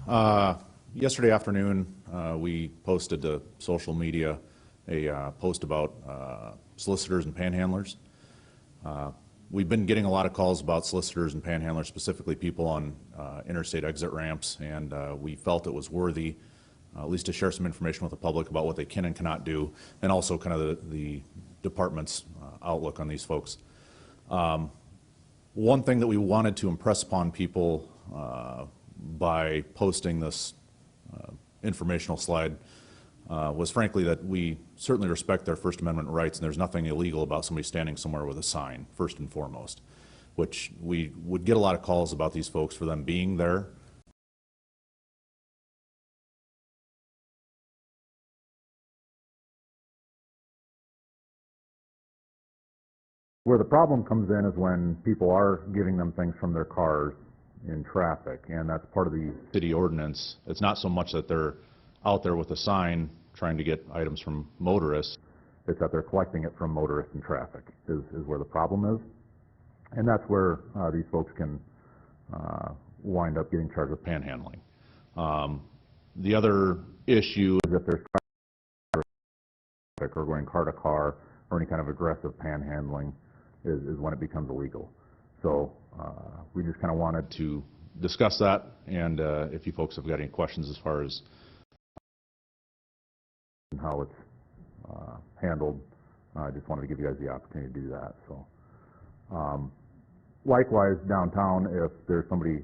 Yesterday afternoon, we posted to social media a post about solicitors and panhandlers. We've been getting a lot of calls about solicitors and panhandlers, specifically people on interstate exit ramps, and we felt it was worthy at least to share some information with the public about what they can and cannot do, and also kind of the department's outlook on these folks. One thing that we wanted to impress upon people by posting this informational slide was frankly that we certainly respect their First Amendment rights, and there's nothing illegal about somebody standing somewhere with a sign, first and foremost, which we would get a lot of calls about these folks for them being there. Where the problem comes in is when people are giving them things from their cars in traffic, and that's part of the city ordinance. It's not so much that they're out there with a sign trying to get items from motorists. It's that they're collecting it from motorists in traffic is where the problem is. And that's where these folks can wind up getting charged with panhandling. The other issue is if there's traffic or going car to car or any kind of aggressive panhandling is when it becomes illegal. So we just kind of wanted to discuss that, and if you folks have got any questions as far as how it's handled, I just wanted to give you guys the opportunity to do that. So likewise, downtown, if there's somebody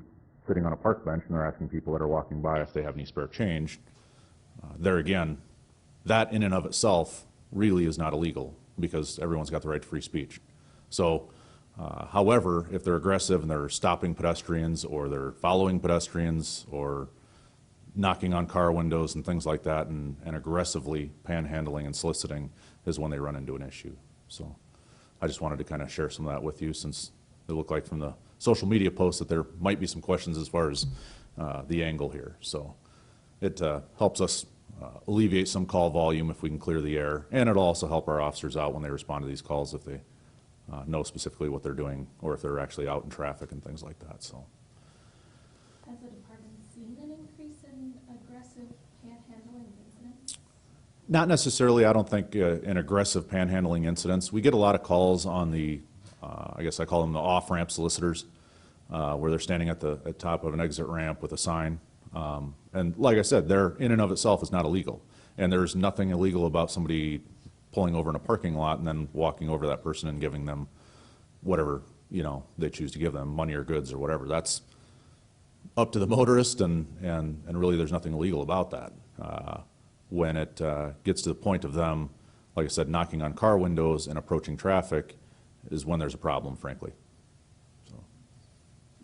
sitting on a park bench and they're asking people that are walking by if they have any spare change, there again, that in and of itself really is not illegal because everyone's got the right to free speech. So however, if they're aggressive and they're stopping pedestrians or they're following pedestrians or knocking on car windows and things like that and aggressively panhandling and soliciting is when they run into an issue. So I just wanted to kind of share some of that with you, since it looked like from the social media posts that there might be some questions as far as the angle here. So it helps us alleviate some call volume if we can clear the air, and it'll also help our officers out when they respond to these calls if they know specifically what they're doing or if they're actually out in traffic and things like that. So has the department seen an increase in aggressive panhandling incidents? Not necessarily. I don't think in aggressive panhandling incidents. We get a lot of calls on the I guess I call them the off-ramp solicitors, where they're standing at the top of an exit ramp with a sign. And like I said, they're in and of itself is not illegal. And there's nothing illegal about somebody pulling over in a parking lot and then walking over that person and giving them whatever, you know, they choose to give them, money or goods or whatever. That's up to the motorist, and really there's nothing illegal about that. When it gets to the point of them, like I said, knocking on car windows and approaching traffic is when there's a problem, frankly. So.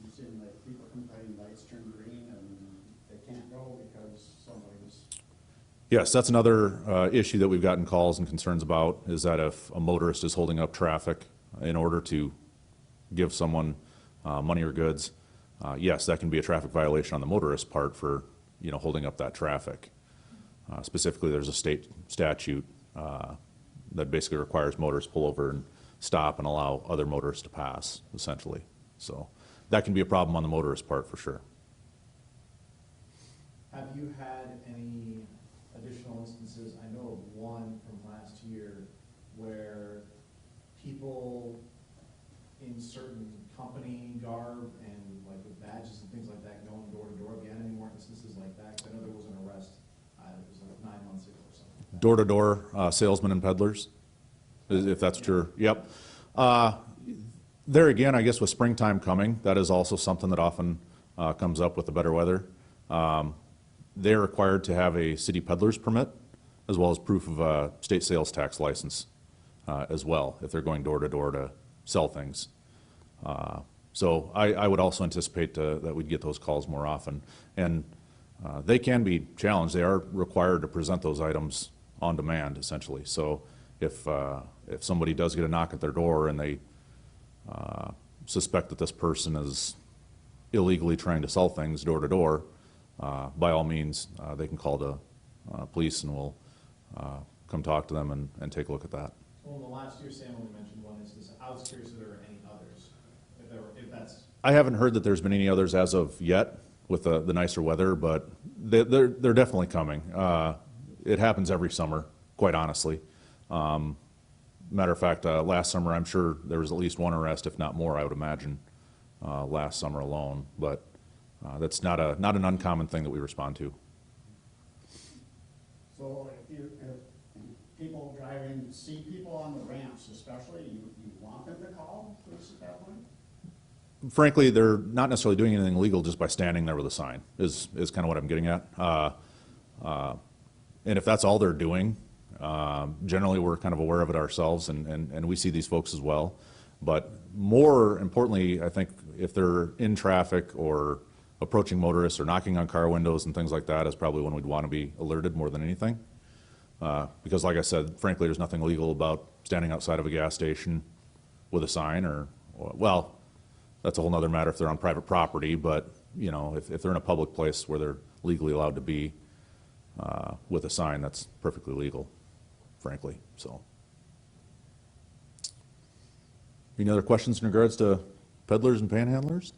You're saying like people complaining lights turn green and they can't go because somebody's... Yes, that's another issue that we've gotten calls and concerns about, is that if a motorist is holding up traffic in order to give someone money or goods, yes, that can be a traffic violation on the motorist part for, you know, holding up that traffic. Specifically, there's a state statute that basically requires motorists pull over and stop and allow other motorists to pass, essentially. So that can be a problem on the motorist part for sure. Have you had any additional instances? I know of one from last year where people in certain company garb and like with badges and things like that going door to door. Have you had any more instances like that? Because I know there was an arrest, it was like 9 months ago or something. Door to door salesmen and peddlers, if that's true. Yep. There again, I guess with springtime coming, that is also something that often comes up with the better weather. They're required to have a city peddler's permit as well as proof of a state sales tax license as well if they're going door to door to sell things. So I would also anticipate that we'd get those calls more often. And they can be challenged. They are required to present those items on demand, essentially. So if somebody does get a knock at their door and they suspect that this person is illegally trying to sell things door to door, by all means, they can call the police and we'll come talk to them and take a look at that. Well, in the last year, Sam only mentioned one instance. I was curious if there were any others. If that's... I haven't heard that there's been any others as of yet. with the nicer weather, but they're definitely coming. It happens every summer, quite honestly. Matter of fact, last summer, I'm sure there was at least one arrest, if not more, I would imagine, last summer alone. But that's not an uncommon thing that we respond to. So if people drive in, see people on the ramps especially, you want them to call police at that point? Frankly, they're not necessarily doing anything illegal just by standing there with a sign, is kind of what I'm getting at. And if that's all they're doing, generally we're kind of aware of it ourselves, and we see these folks as well. But more importantly, I think if they're in traffic or approaching motorists or knocking on car windows and things like that is probably when we'd want to be alerted more than anything. Because like I said, frankly, there's nothing illegal about standing outside of a gas station with a sign or well, that's a whole nother matter if they're on private property, but you know, if they're in a public place where they're legally allowed to be with a sign, that's perfectly legal, frankly, so. Any other questions in regards to peddlers and panhandlers?